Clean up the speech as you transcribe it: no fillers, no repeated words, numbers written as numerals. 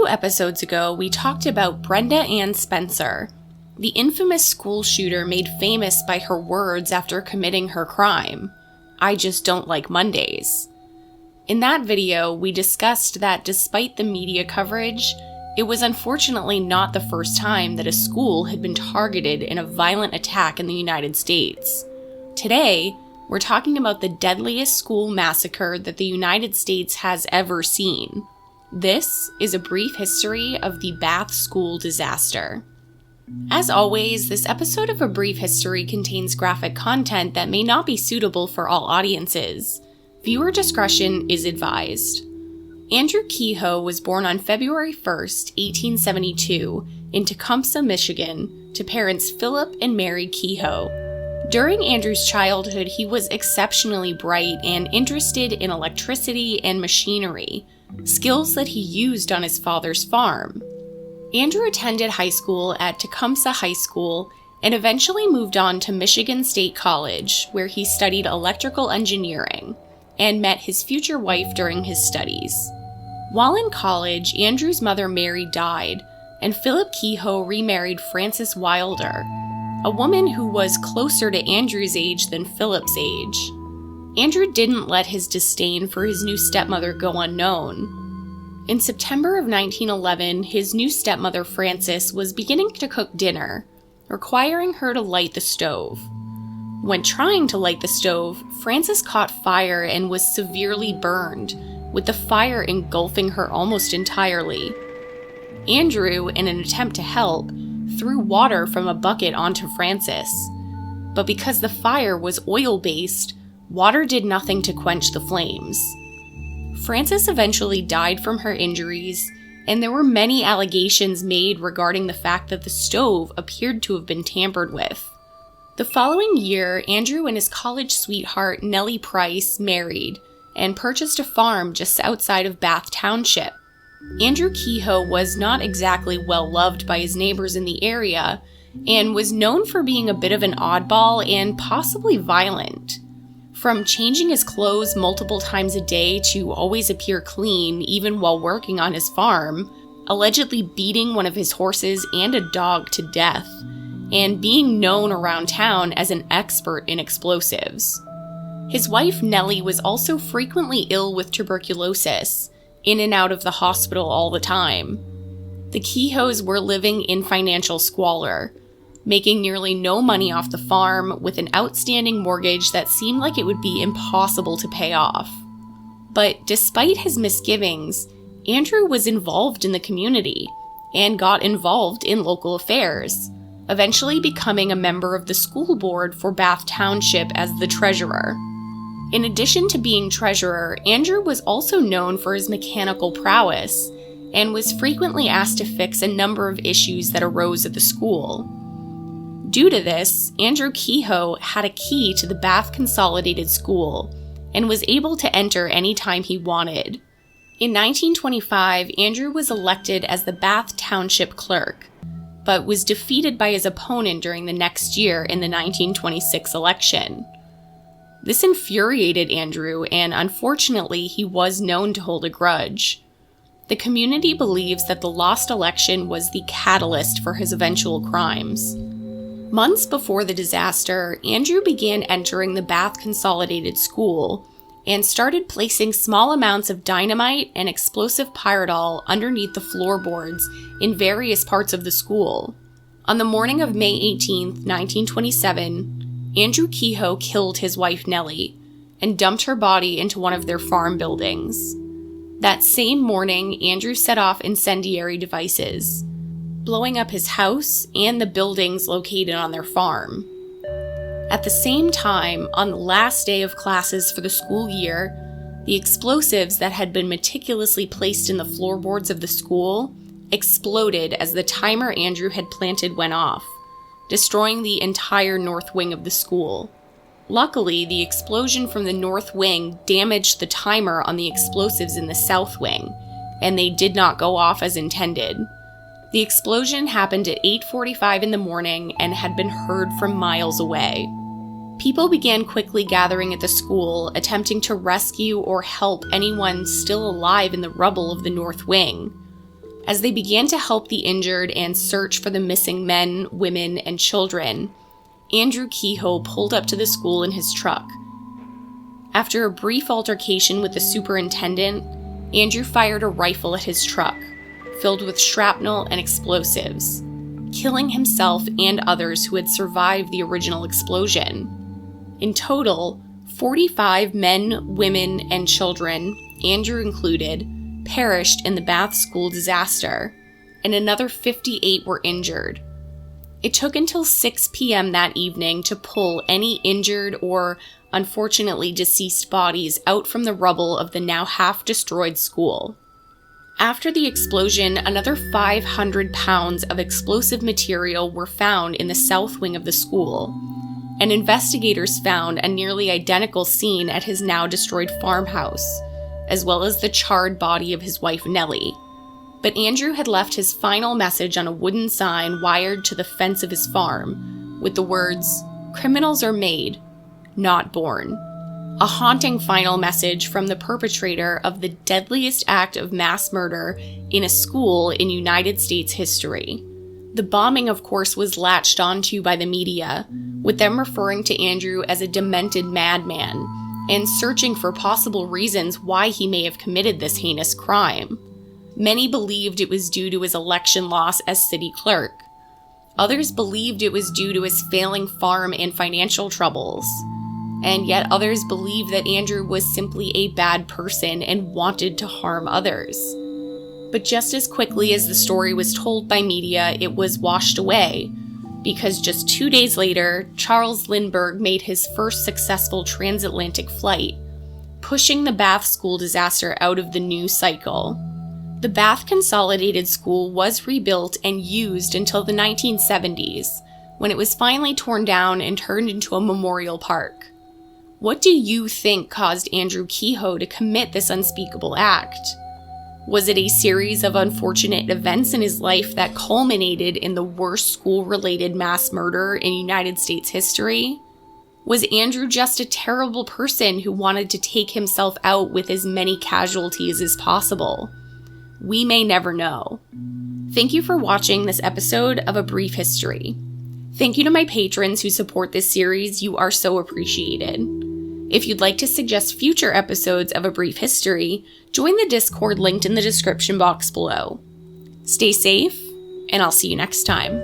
episodes ago, we talked about Brenda Ann Spencer, the infamous school shooter made famous by her words after committing her crime, "I just don't like Mondays." In that video, we discussed that despite the media coverage, it was unfortunately not the first time that a school had been targeted in a violent attack in the United States. Today, we're talking about the deadliest school massacre that the United States has ever seen. This is a brief history of the Bath School disaster. As always, this episode of A Brief History contains graphic content that may not be suitable for all audiences. Viewer discretion is advised. Andrew Kehoe was born on February 1st, 1872, in Tecumseh, Michigan, to parents Philip and Mary Kehoe. During Andrew's childhood, he was exceptionally bright and interested in electricity and machinery, skills that he used on his father's farm. Andrew attended high school at Tecumseh High School and eventually moved on to Michigan State College, where he studied electrical engineering and met his future wife during his studies. While in college, Andrew's mother Mary died, and Philip Kehoe remarried Frances Wilder, a woman who was closer to Andrew's age than Philip's age. Andrew didn't let his disdain for his new stepmother go unknown. In September of 1911, his new stepmother Frances was beginning to cook dinner, requiring her to light the stove. When trying to light the stove, Frances caught fire and was severely burned, with the fire engulfing her almost entirely. Andrew, in an attempt to help, threw water from a bucket onto Frances. But because the fire was oil-based, water did nothing to quench the flames. Frances eventually died from her injuries, and there were many allegations made regarding the fact that the stove appeared to have been tampered with. The following year, Andrew and his college sweetheart Nellie Price married and purchased a farm just outside of Bath Township. Andrew Kehoe was not exactly well loved by his neighbors in the area and was known for being a bit of an oddball and possibly violent. From changing his clothes multiple times a day to always appear clean even while working on his farm, allegedly beating one of his horses and a dog to death, and being known around town as an expert in explosives. His wife Nellie was also frequently ill with tuberculosis, in and out of the hospital all the time. The Kehoes were living in financial squalor, making nearly no money off the farm with an outstanding mortgage that seemed like it would be impossible to pay off. But despite his misgivings, Andrew was involved in the community and got involved in local affairs, eventually becoming a member of the school board for Bath Township as the treasurer. In addition to being treasurer, Andrew was also known for his mechanical prowess and was frequently asked to fix a number of issues that arose at the school. Due to this, Andrew Kehoe had a key to the Bath Consolidated School and was able to enter anytime he wanted. In 1925, Andrew was elected as the Bath Township clerk, but was defeated by his opponent during the next year in the 1926 election. This infuriated Andrew, and unfortunately, he was known to hold a grudge. The community believes that the lost election was the catalyst for his eventual crimes. Months before the disaster, Andrew began entering the Bath Consolidated School and started placing small amounts of dynamite and explosive pyridol underneath the floorboards in various parts of the school. On the morning of May 18, 1927, Andrew Kehoe killed his wife Nellie and dumped her body into one of their farm buildings. That same morning, Andrew set off incendiary devices, blowing up his house and the buildings located on their farm. At the same time, on the last day of classes for the school year, the explosives that had been meticulously placed in the floorboards of the school exploded as the timer Andrew had planted went off, destroying the entire north wing of the school. Luckily, the explosion from the north wing damaged the timer on the explosives in the south wing, and they did not go off as intended. The explosion happened at 8:45 in the morning and had been heard from miles away. People began quickly gathering at the school, attempting to rescue or help anyone still alive in the rubble of the north wing. As they began to help the injured and search for the missing men, women, and children, Andrew Kehoe pulled up to the school in his truck. After a brief altercation with the superintendent, Andrew fired a rifle at his truck, filled with shrapnel and explosives, killing himself and others who had survived the original explosion. In total, 45 men, women, and children, Andrew included, perished in the Bath school disaster, and another 58 were injured. It took until 6 p.m. that evening to pull any injured or, unfortunately, deceased bodies out from the rubble of the now half-destroyed school. After the explosion, another 500 pounds of explosive material were found in the south wing of the school, and investigators found a nearly identical scene at his now destroyed farmhouse, as well as the charred body of his wife Nellie. But Andrew had left his final message on a wooden sign wired to the fence of his farm, with the words, "Criminals are made, not born." A haunting final message from the perpetrator of the deadliest act of mass murder in a school in United States history. The bombing, of course, was latched onto by the media, with them referring to Andrew as a demented madman, and searching for possible reasons why he may have committed this heinous crime. Many believed it was due to his election loss as city clerk. Others believed it was due to his failing farm and financial troubles. And yet others believed that Andrew was simply a bad person and wanted to harm others. But just as quickly as the story was told by media, it was washed away, because just 2 days later, Charles Lindbergh made his first successful transatlantic flight, pushing the Bath school disaster out of the news cycle. The Bath Consolidated School was rebuilt and used until the 1970s, when it was finally torn down and turned into a memorial park. What do you think caused Andrew Kehoe to commit this unspeakable act? Was it a series of unfortunate events in his life that culminated in the worst school-related mass murder in United States history? Was Andrew just a terrible person who wanted to take himself out with as many casualties as possible? We may never know. Thank you for watching this episode of A Brief History. Thank you to my patrons who support this series. You are so appreciated. If you'd like to suggest future episodes of A Brief History, join the Discord linked in the description box below. Stay safe, and I'll see you next time.